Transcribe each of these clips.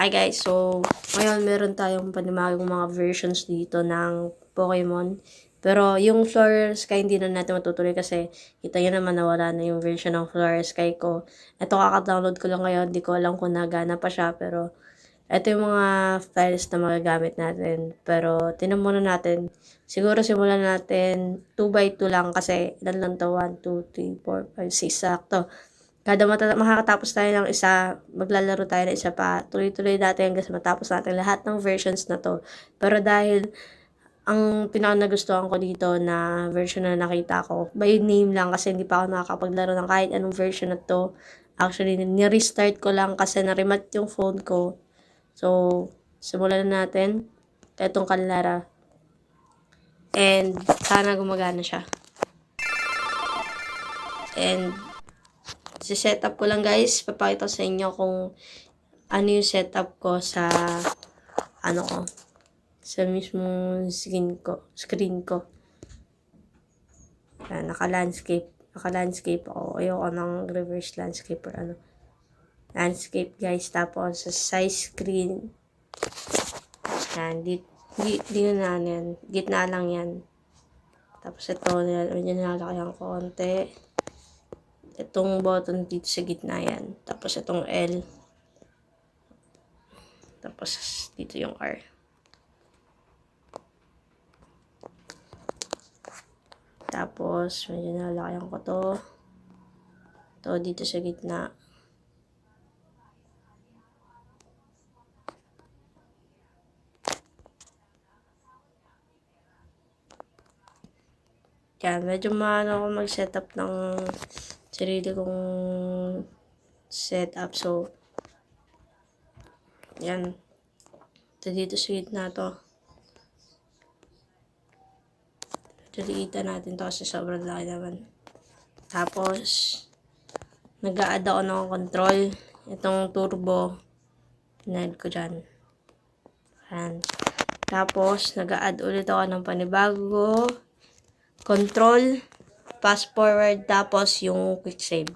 Hi guys, so ngayon meron tayong panibagong mga versions dito ng Pokemon. Pero yung Flora Sky hindi na natin matutuloy kasi kita nyo naman nawala na yung version ng Flora Sky ko. Ito kaka-download ko lang ngayon, di ko alam kung nagana pa siya pero ito yung mga files na magagamit natin. Pero tinan muna natin, siguro simulan natin 2x2 lang kasi ilan lang to, 1, 2, 3, 4, 5, 6, sakto. Kada makakatapos tayo ng isa, maglalaro tayo ng isa pa. Tuloy-tuloy natin hanggang matapos natin lahat ng versions na to. Pero dahil ang pinaka-nagustuhan ko dito na version na nakita ko, by name lang kasi hindi pa ako nakakapaglaro ng kahit anong version na to. Actually, ni-restart ko lang kasi na-remat yung phone ko. So, simulan na natin. Itong Kanlara. And, sana gumagana siya. And, setup ko lang guys, papakita ko sa inyo kung ano yung setup ko sa sa mismong screen ko. Yan, naka-landscape ako. Ayoko ng reverse landscape or landscape guys. Tapos sa size screen, yan, di na yan, gitna lang yan. Tapos ito, medyo nalaki ang konti. Itong button dito sa gitna yan. Tapos itong L. Tapos dito yung R. Tapos medyo nalakayan ko to. Ito dito sa gitna. Kaya medyo maano ako mag-setup ng sarili kong setup. So, yan. Ito dito sa gitna to. Diliitan natin to kasi sobrang laki naman. Tapos, nag-a-add ako ng control. Itong turbo. Ned ko dyan. Ayan. Tapos, nag-a-add ulit ako ng panibago. Control. Fast forward. Tapos, yung quick save.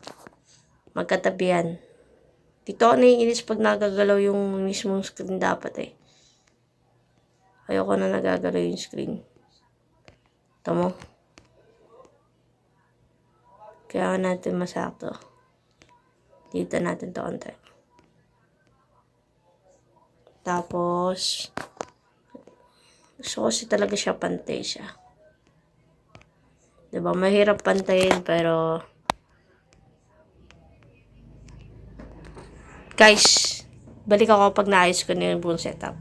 Magkatabi yan. Dito ako naiinis pag nagagalaw yung mismong screen dapat eh. Ayoko na nagagalaw yung screen. Ito mo. Kaya natin masakto. Dito natin to konti. Tapos, gusto ko talaga siya pantay siya. Diba? Mahirap pantayin pero guys, balik ako pag naayos ko na yung buong setup.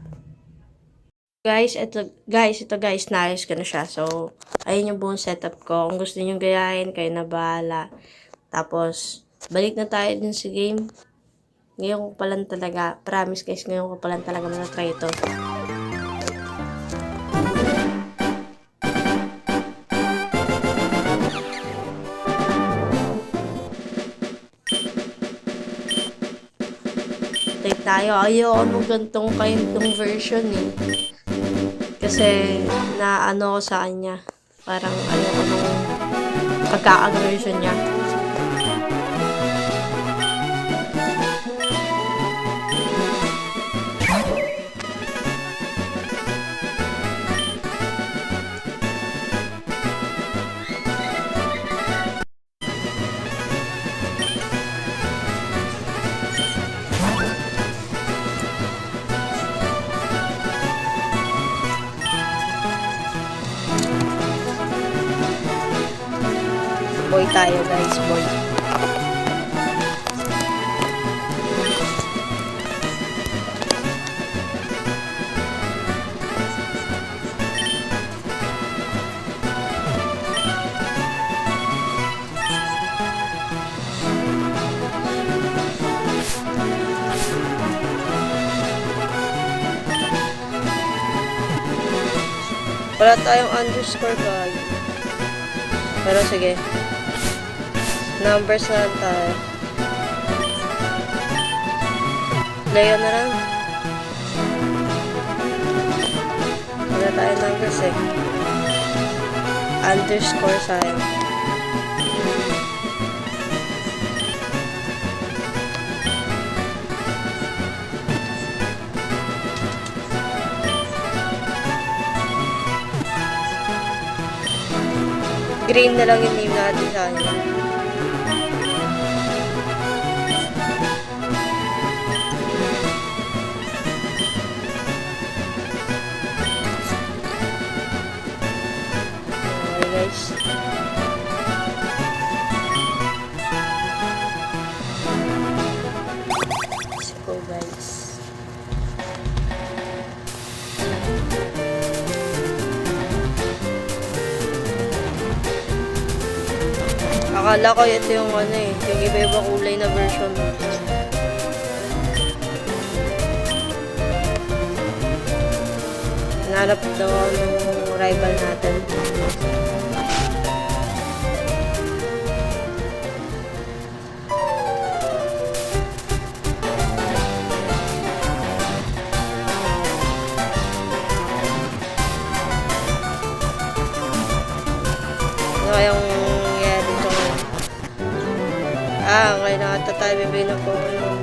Guys, ito guys, naayos ko na siya. So, ayun yung buong setup ko. Kung gusto niyo gayahin, kayo na bahala. Tapos, balik na tayo din sa game. Ngayon ko pa lang talaga, promise guys, ngayon ko pa lang talaga matatry ito. Take tayo. Ayoko nung gantong kaintong version eh. Kasi, naano ko sa kanya. Parang ayoko nung pagka-version niya. Boy tayo guys, boy. Wala tayong underscore guys. Pero sige. Numbers na lang tayo. Layo na lang. Wala tayo numbers eh. Underscore sayang. Green na lang yung name natin sa kanya. Okay guys. Let's go guys. Akala ko ito yung ano eh, yung iba-iba kulay na version. Nanap daw ng rival natin. Ano kayang nangyayari dito ngayon? Okay na ata tayo bibigay ng Pokemon.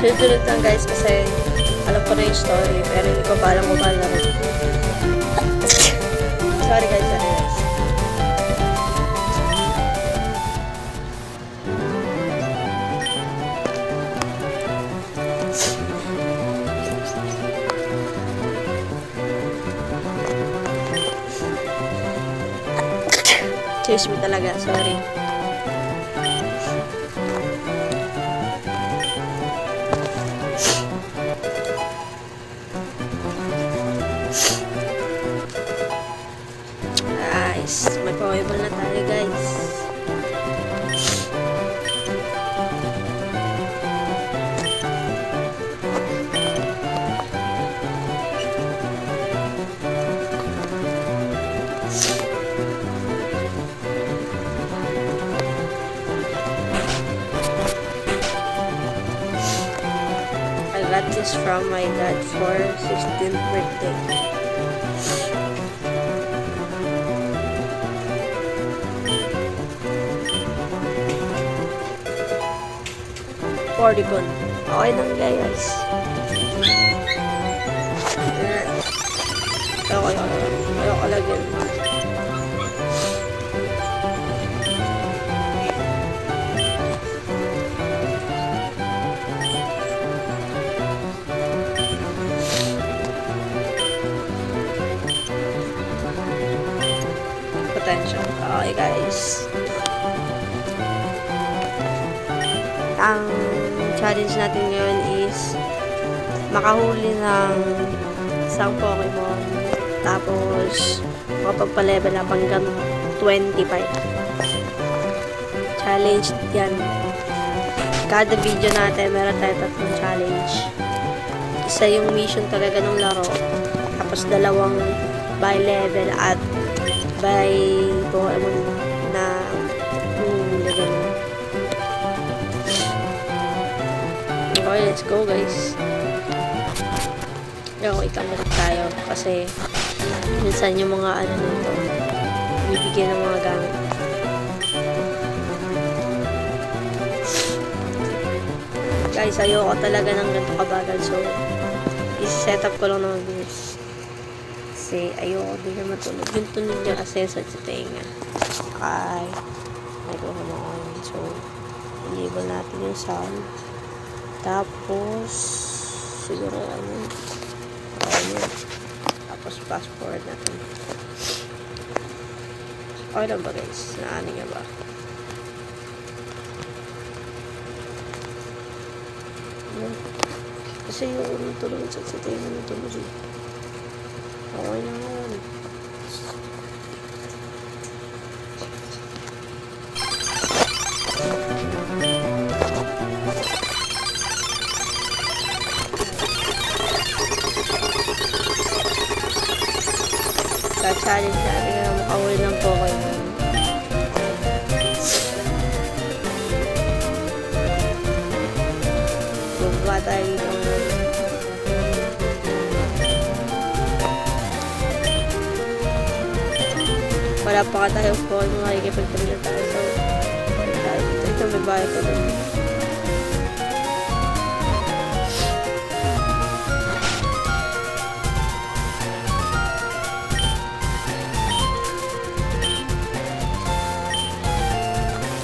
Sunod lang guys kasi alam ko na yung story pero hindi ko pa alam kung paano rin. Sorry guys, sorry guys. Excuse me talaga, sorry. Nice. May Pokeball na tayo guys. I got this from my dad for 16th birthday. Porygon. Okay lang guys. Ayoko lagyan. Potential. Okay guys. Ang challenge natin ngayon is makahuli ng isang Pokemon tapos makapagpa-level up hanggang 25. Challenge yan. Kada video natin meron tayo tatlong challenge. Isa yung mission talaga ng laro tapos dalawang by level at by Pokemon na ganun. Okay, let's go guys. Okay, kamera tayo kasi minsan yung mga ano nito bibigyan ng mga gamit. Guys, ayoko talaga ng ganito kabagal so i-set up ko lang ng mabilis kasi ayoko din na matulog yung tunog niya kasi sa tenga. Okay, nagawa mo on so enable natin yung sound. Tapos, siguro ano, tapos fast forward natin. Okay lang ba guys? Naani nga ba? Kasi yung tulog sa tenga ng tulog. Okay na yan. Challenge natin na makahuli ng Pokemon. wala pa ka tayong phone, makikipagpili na tayo. So, ito may bahay ko dun.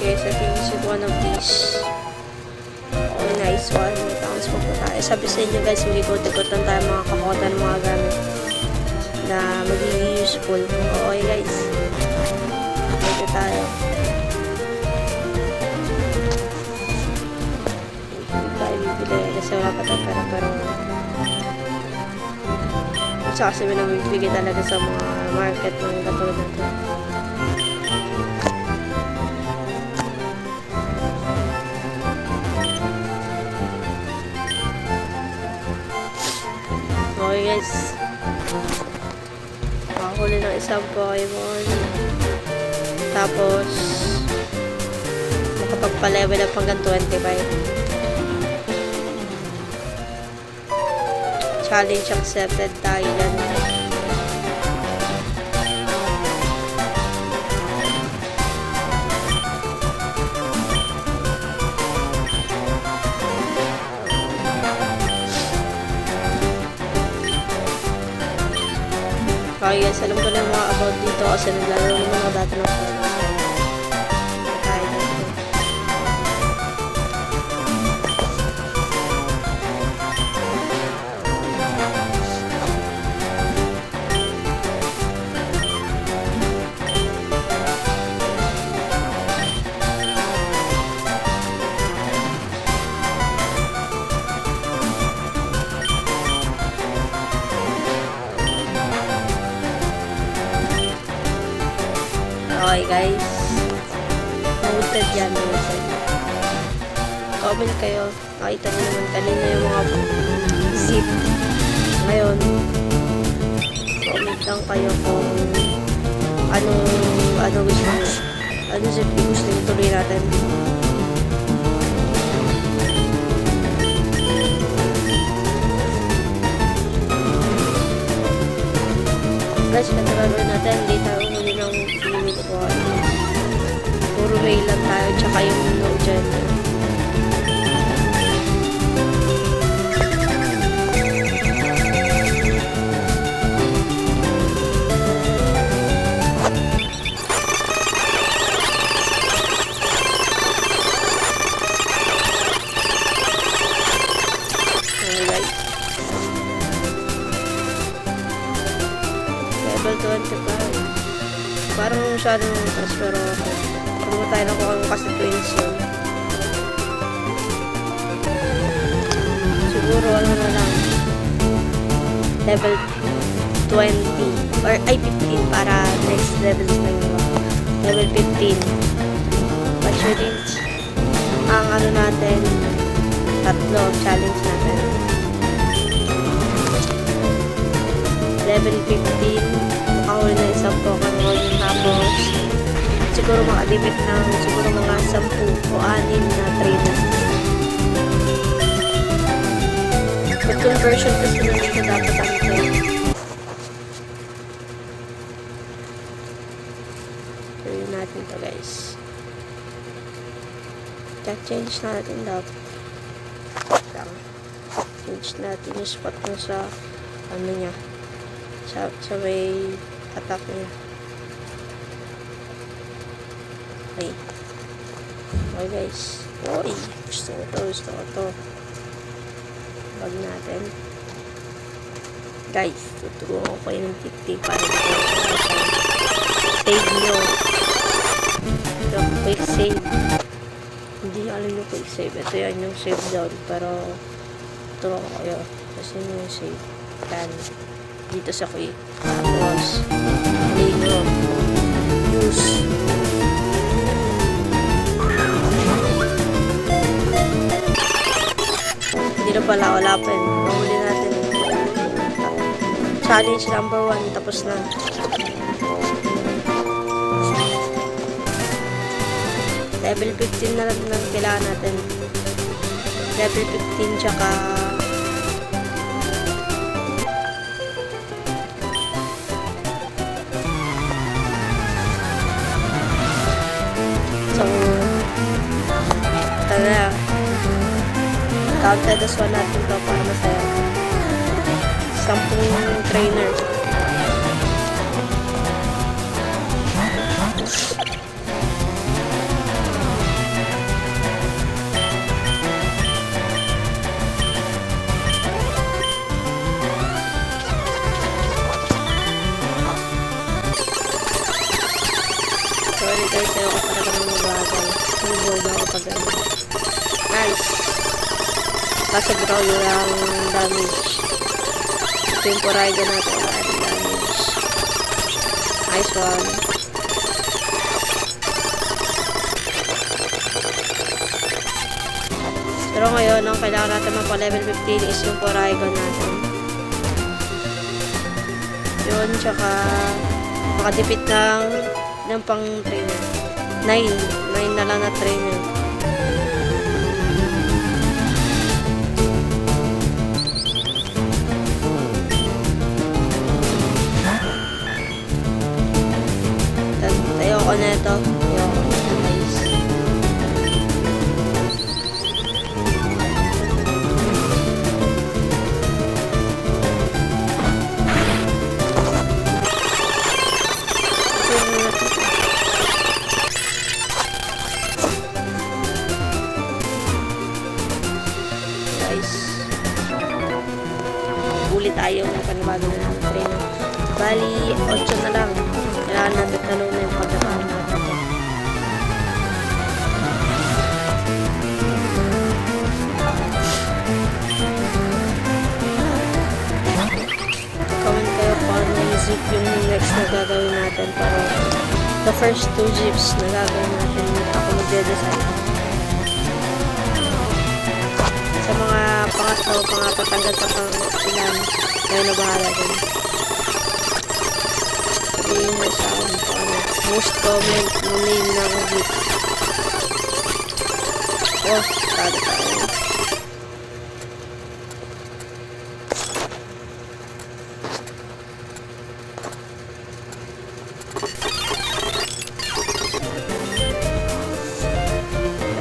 Okay, so finish with one of these. Oh, nice one. Tapos po tayo. Sabi sa inyo guys, mag-ikot-ikot lang tayo mga kakota ng mga gamit na magiging useful. Okay guys. Ito tayo. Hindi tayo bibili kasi wala pa tayo pera, pero tsaka kasi may nabibigay talaga sa mga market ng katulad natin. Okay guys, makahuli ng isang Pokemon, tapos makapagpa-level up hanggang 25. Challenge accepted tayo dyan. Okay guys, alam ko na mga about dito kasi naglalaro naman ako dati ng phone. Kaya dito. Okay guys, noted yan, noted. Comment kayo, nakita nyo naman kanina yung mga zip. Ngayon, comment lang kayo kung ano gusto nyo, ano zip gusto nyo tuloy natin. Guys, katulad natin, hindi tayo huli ng unicorn. Puro way lang tayo, tsaka yung no dyan. Level 25. Parang masyadong taas, pero kung mo tayo nakuha mo kasi twins yun. Siguro ano na lang, level 20 or ay 15 para next levels na yun. Level 15. But yun, ang ano natin, tatlo challenge natin. Level 15. Makahuli na isang Pokemon, tapos siguro maka-limit ng siguro mga 10 o 6 na trainer. But conversion kasi na dito dapat ang train. Tuloy natin to guys. Change natin dapat. Change natin yung spot na sa ano niya. Sa may attack niya. Okay. Okay guys. Uy, gusto ko to. Bag natin. Guys, tuturuan ko kayo ng tik-tik para save nyo. Ito, quick save. Hindi alam nyo quick save. Ito yan yung save down. Pero, tuturuan ko kayo. Kasi yung save. Yan. Dito sa quick. Tapos, nino. Use. Hindi na pala, wala pa yun. Mahuli natin. Challenge number 1. Tapos na. Level 15 na lang kailangan natin. Level 15 tsaka Counted as 1 natin to para masaya. 10 trainer. Sorry guys, ayaw ko talaga ng mabagal. Hindi board ako pag ano. Nice. Kaso bro, yung damage. Ito yung Porygon natin. Damage. Nice one. Pero ngayon, ang kailangan natin mapa-level 15 is yung Porygon natin. Yun, tsaka makadipit ng pang trainer. 9 na lang na trainer. Tayo ko na ito. Nice. Ulit tayo ng panibago na ng trainer. Bali, 8 na lang. Kailangan natin talo na yung pagkakaroon natin. Comment kayo kung ano yung zip yung next na gagawin natin. Pero the first 2 zips na gagawin natin, ako magde-design. Sa mga pangatlo, pangapat hanggang sa pang-ilan, kayo na bahala din. Sabihin mo sa akin kung ano. Most comment mo name ng zip. Oh, tado tayo.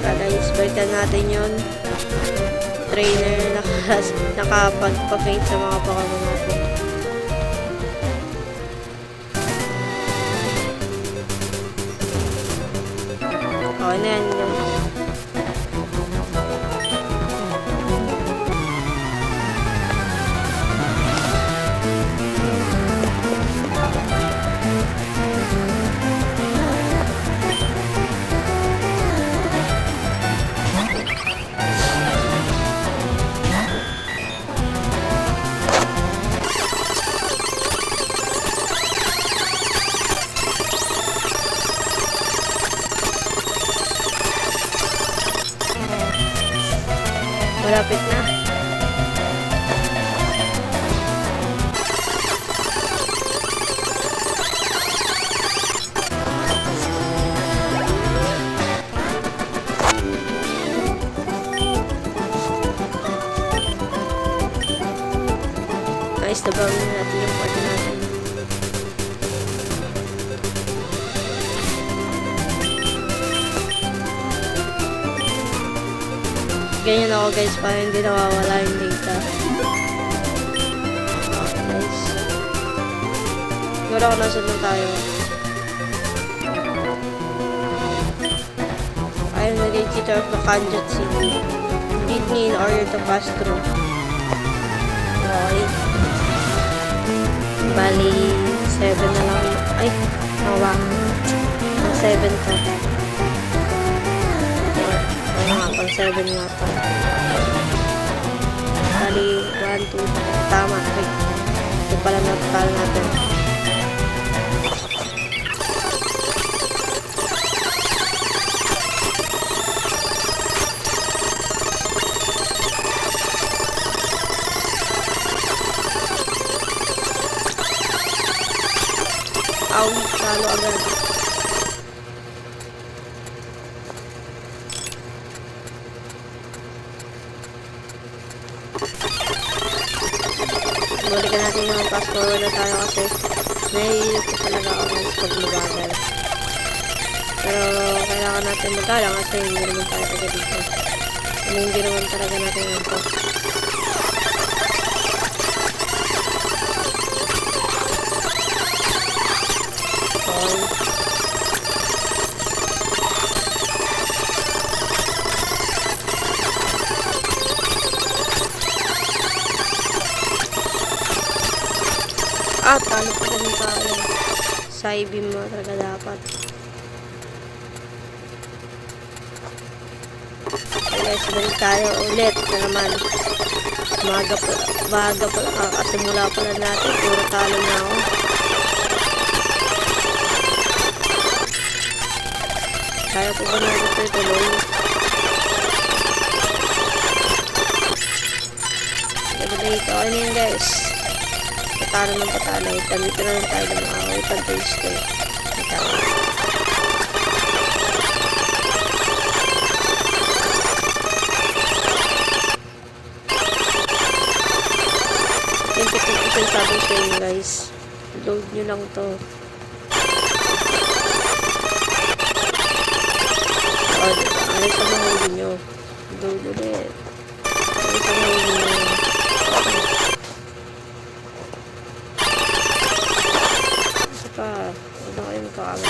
Tara guys, balikan natin yun. Trainer nakapagpa-paint sa mga Pokemon natin. Okay na yan guys. Malapit na. Nice, nabawin natin yung party natin. Ganyan ako guys, para hindi nawawala yung data. Okay guys. Siguro ako nasun lang tayo. I am the gatekeeper of the Kanjut City. Lead me in order to pass through. Okay. Bali, 7 na lang. Ay, nawa. 7 to. Pang 7 nga pa. Bali, 1, 2, tama. Wait. Ito pala napakal natin. Talo agad. Balikan natin yung fast forward na tayo kasi naiilit ko talaga ako pag mabagal. Pero kailangan natin magkala kasi hindi naman tayo taga dito. Hindi naman talaga natin ito. Talo pa rin tayo. Side beam mo talaga dapat. Okay guys, balik tayo ulit na naman. Maga pa lang. Kakasimula pa lang natin. Puro talo na ako. Kaya ko ba natin ito ituloy? Okay na yun guys. Patalo ng patalo. Dito na lang tayo ng mga pag-page ko. Patalo. Yung sabi sa inyo guys. Load nyo lang to. Diba? Ano sa mga huli nyo? Load ulit. Ano sa mga huli nyo? Ano kayo magkakagal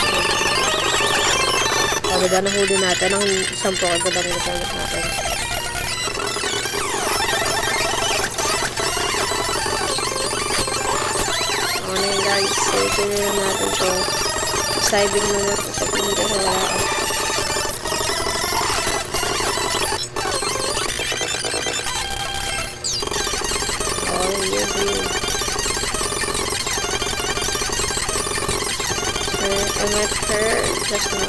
na na huli natin ang isang po agad ang nagamit natin. Ano yun guys, so ito na natin to. Sibing na natin sa pinita sa wala ka. I met her just now.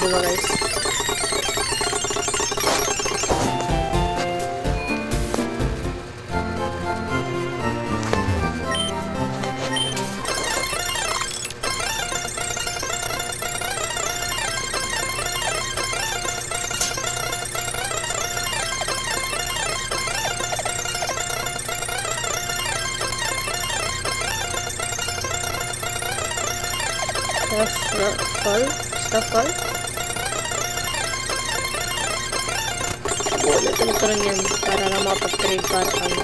Diba guys? Stuff call? Wala ito rin yan para na mapag-trade para kami.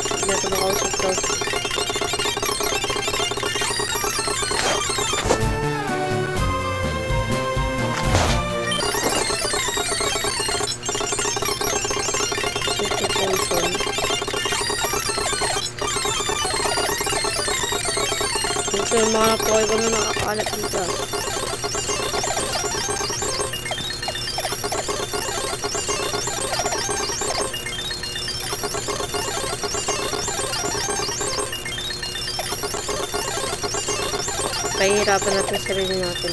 Hindi na ito makausap to. Ito yung mga napoy ko na nakakalat dito. Pahihirapan natin sarili natin.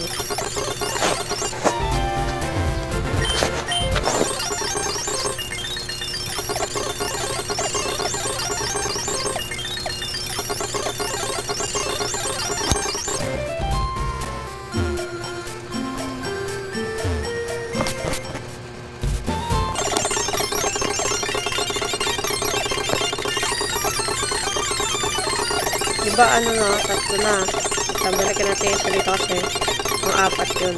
Diba ano na, tatlo na. Tambalakin natin yung salita kasi ang apat yun.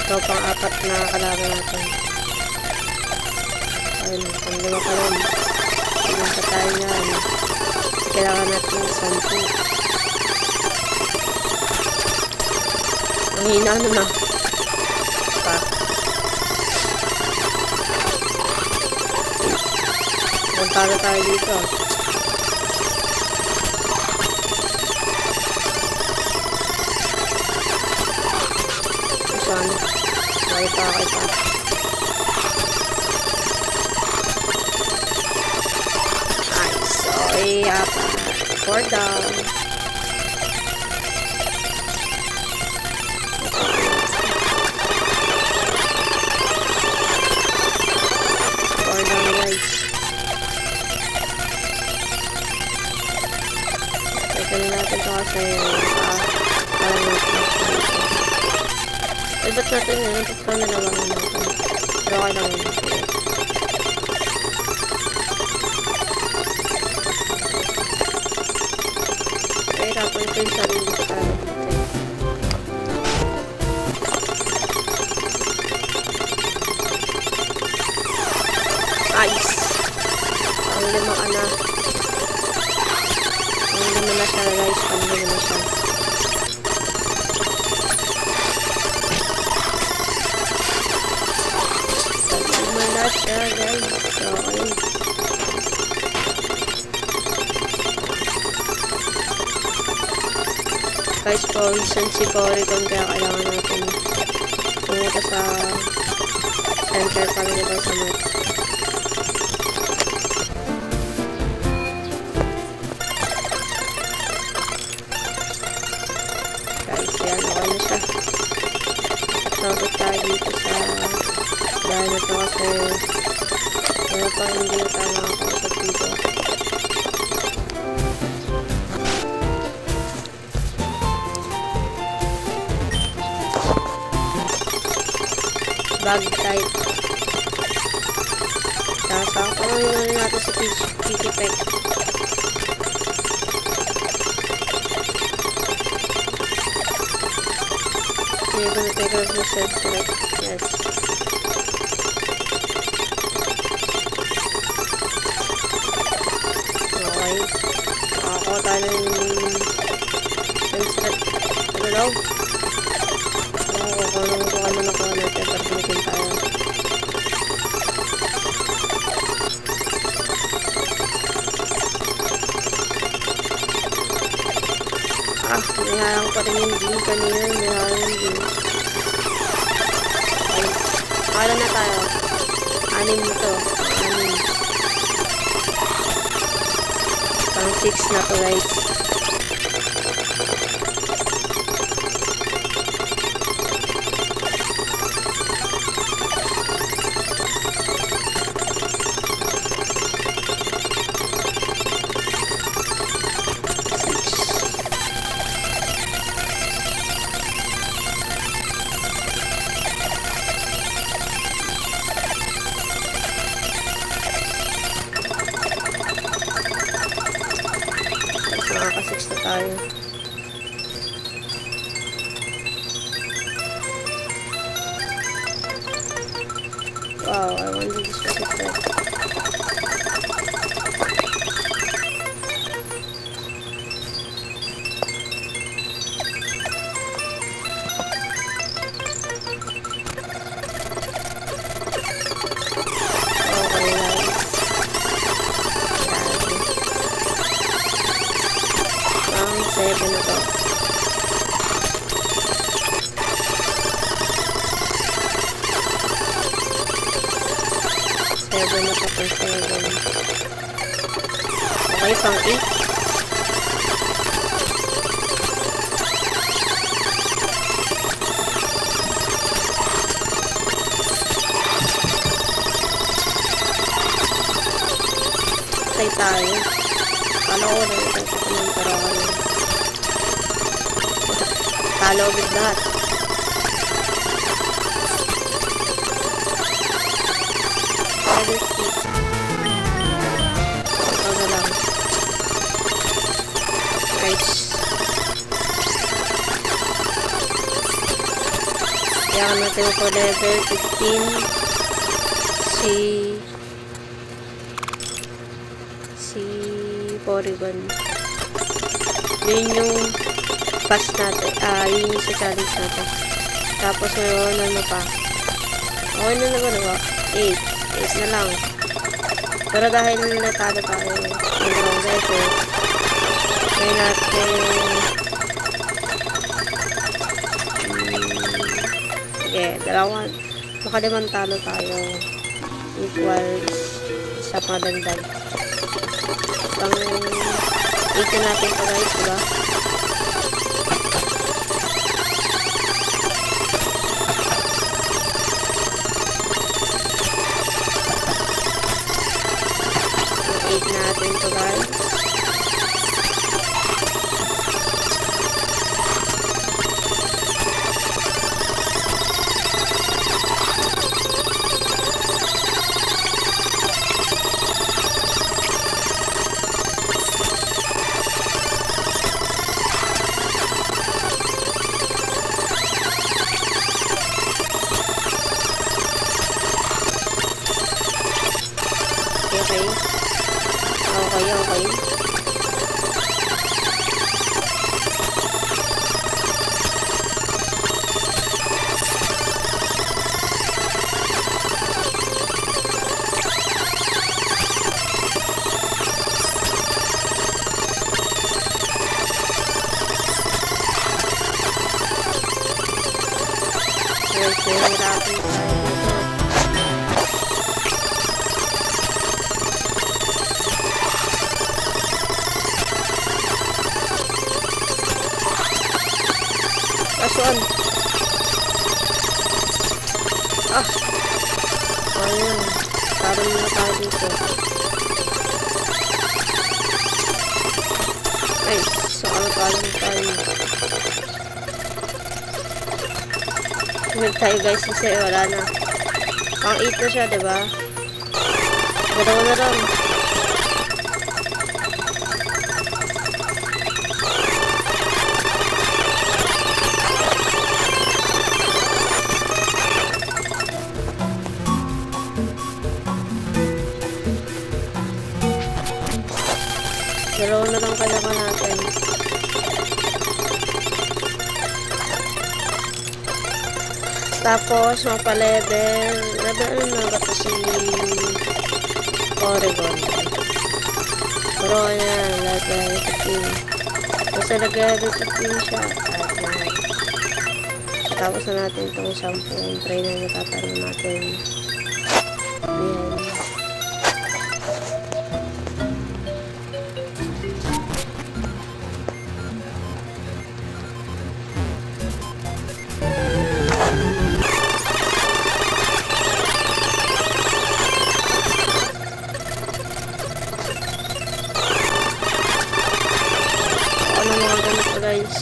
Ito pang apat na kalaban natin. Ayun, pang lima ka lang. Hindi pa tayo yan. Kailangan natin yung 10. Ang hina na. Pa. Magpala tayo dito. Saan? Kaya pa. Nice. So, apat. 4 down. cancel natin ito kasi parang na-flash na ito. Eh, ba't natin yun? Ito na naman natin. Pero okay lang yun. Hirapan ko yung sarili ko tayo. Ayos! Ang limang anak. Ang lima na siya guys. Ang lima na siya. Ang lima na siya guys. Okay. Guys, poison si Porygon kaya kailangan natin pumunta sa center para nito sa map. Guys, yan, okay na siya. Tapos tayo dito sa dahil ito kasi wala pa hindi na tayo nakakausap dito. Bug type. Sasakto lang yun natin sa Pidgeotto. So you're gonna take out the select. Yes. Okay. Nakakuha tayo ng select. Ano daw? Kung ano nakuha natin, pagbukin tayo. Nihalang pa rin yung G kanina. Nihalang yung G. Okay. Pakala na tayo. 6 to. 6. Pang 6 na to guys. Nakaka-6 na tayo. Wow, I want to this effect. Seven na to. Seven na to pang 7. Okay, pang 8. Patay tayo. Kala ko na ito sa kanang pero ako na. Talo agad lahat. Other speed. Ito na lang. Right. Kaya natin po level 15 si Porygon. Yun yung pass natin, yun yung sa challenge natin. Tapos mayroon ano pa. Okay na naman ako. 8 na lang. Pero dahil natalo tayo ng wrong level, may natin dalawa, makalimang talo tayo equals sa madagdag. Pang 8 na natin pa guys, diba? Natin to guys. Okay, okay. Guys, nahihirapan tayo dito. Kasuan. Ah. Ayun. Parang na tayo dito. Ay, saan tayo. Tumig tayo guys kasi wala na. Pang 8 na siya, diba? Dalawa na lang. Dalawa na lang kailangan natin. Tapos, mapa-level. Level ano na ba ito si Oregon? Pero yan, level 15. Basta nag-level 15 siya. At yan. Tapos na natin itong 10 try na natatanong natin. Ayan. Guys,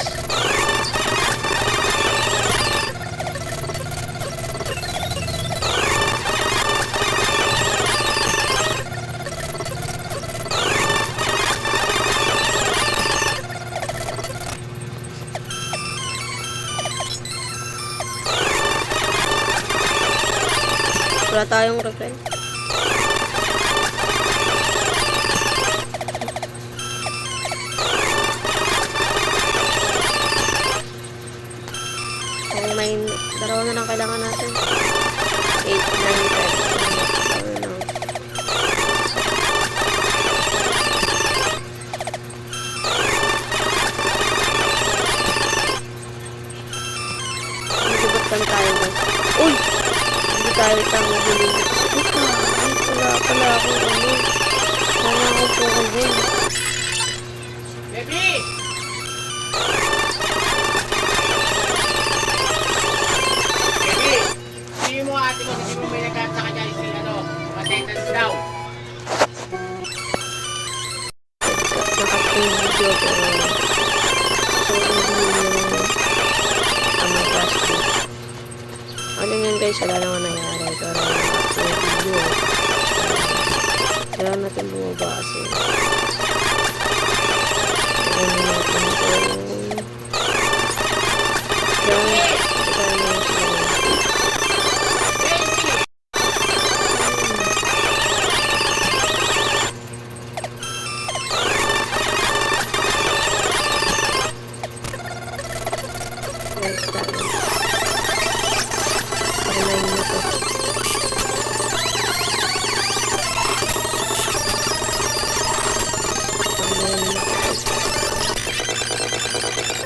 wala tayong repair. May dalawa na lang kailangan natin. 8, 9, 10. Nagsibat lang tayo guys. Uy! Hindi tayo itang huli. Wala pala ako. Wala ako po kasi. Baby! Hindi mo ate mo kasi mo may nagkat sa kanya si attendance daw. Naka-play video pero so hindi last week. Ano yun guys, wala naman nangyari pero naka-play video. Kaya natin bumaba kasi ano natin ito kaya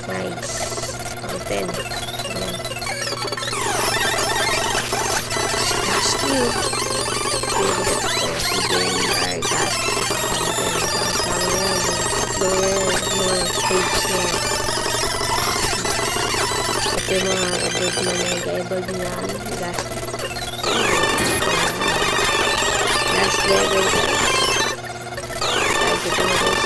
nice. Ang 10. Castillo. Favorite ko si Jennifer Castillo. Mga page na. At yung mga above na nag-evolve na last level guys. Guys, ito na guys.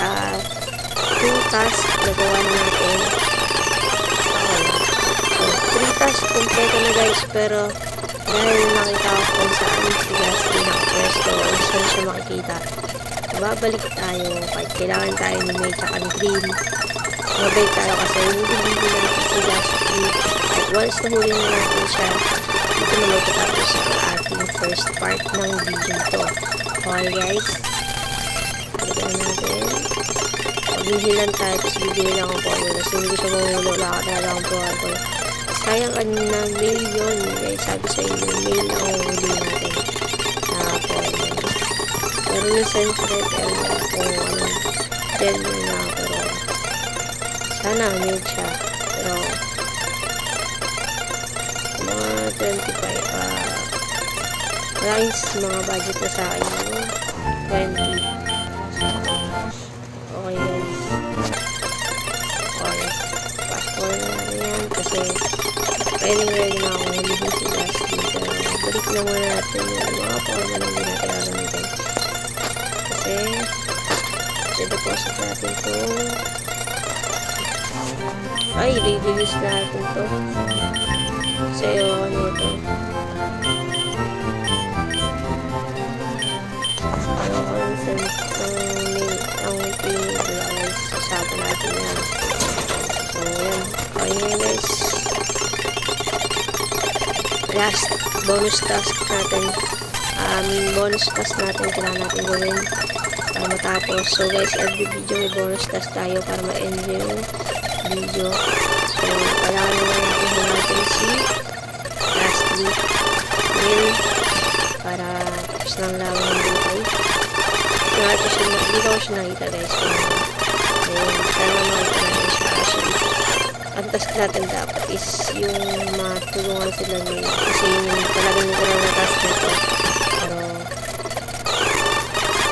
2 tasks nagawa na natin. So, 3 tasks kompleto na guys, pero dahil nakita ko kung saan si Gasly nakapwesto o saan siya makikita, babalik tayo kahit kailangan tayo ni May tsaka ni Green. Mabay tayo kasi huli natin si Gasly at once nahuli na natin siya, dito na magtatapos ang ating first part ng video to. Okay guys, balikan natin. Maghihilan tayo, tapos bibili lang ang power kasi hindi siya mamulo, wala ka talaga ang power. Sayang kanina, mail yun guys, sabi sa inyo, mail lang ang huli natin na power. Pero yung Senfred, ewan ko anong tell nyo na, pero sana mail siya. Pero mga 25, maraming mga budget na sa akin yung 20. Okay guys. Okay. Fast forward na natin yan kasi ready na akong hulihin si Gasly. Pero balik na muna natin yung mga forma na hindi natin gagamitin. Kasi i-deposit natin to. Ay, re-release natin to. Kasi ano ito. Ang pinag-guys, sasapan natin yan. So, yan. Okay nga guys. Last bonus task natin. Bonus task natin kailangan natin gawin para matapos. So guys, every video may bonus task tayo para ma-end yung video. So, kailangan naman natin hanapin si Gasly Will para tapos lang lang ng buhay. Hindi ko siya nakita guys. Ayun, sana makita natin siya. Actually, ang task natin dapat is yung matulungan sila ni kasi yung talagang nagkaroon na task nito. Pero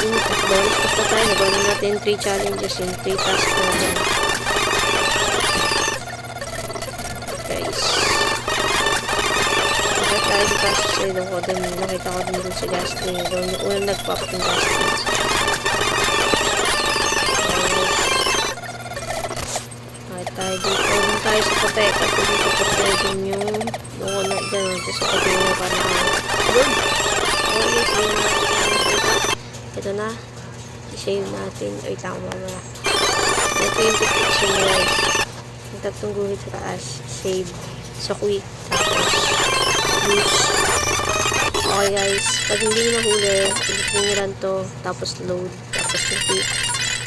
yung bonus basta tayo, nagawa natin 3 challenges yung 3 tasks natin. Guys, nakita tayo di task sa ilong ko dun, nakita ko dun sa Gasly doon yung unang nag-pop yung Gasly. Tayo dito, dun tayo sa puti kasi dito puti din yung doon na dyan, sa puti mo para doon. Ito na, i-save natin. Ay, tama na. Ito yung detection guys. Yung tatlong guhit sa taas, save, sa quick, tapos use. Okay guys, pag hindi nahuli, pilitin nyo lang to, tapos load, tapos quick,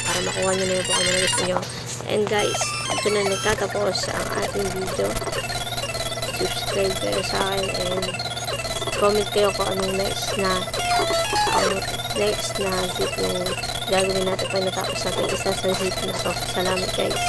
para makuha nyo na yung kung ano na gusto nyo. And guys, ito na nagtatapos ang ating video. Subscribe kayo sa akin and comment kayo kung anong next na zip yung gagawin natin pag natapos natin isa sa zip na soft. Salamat guys.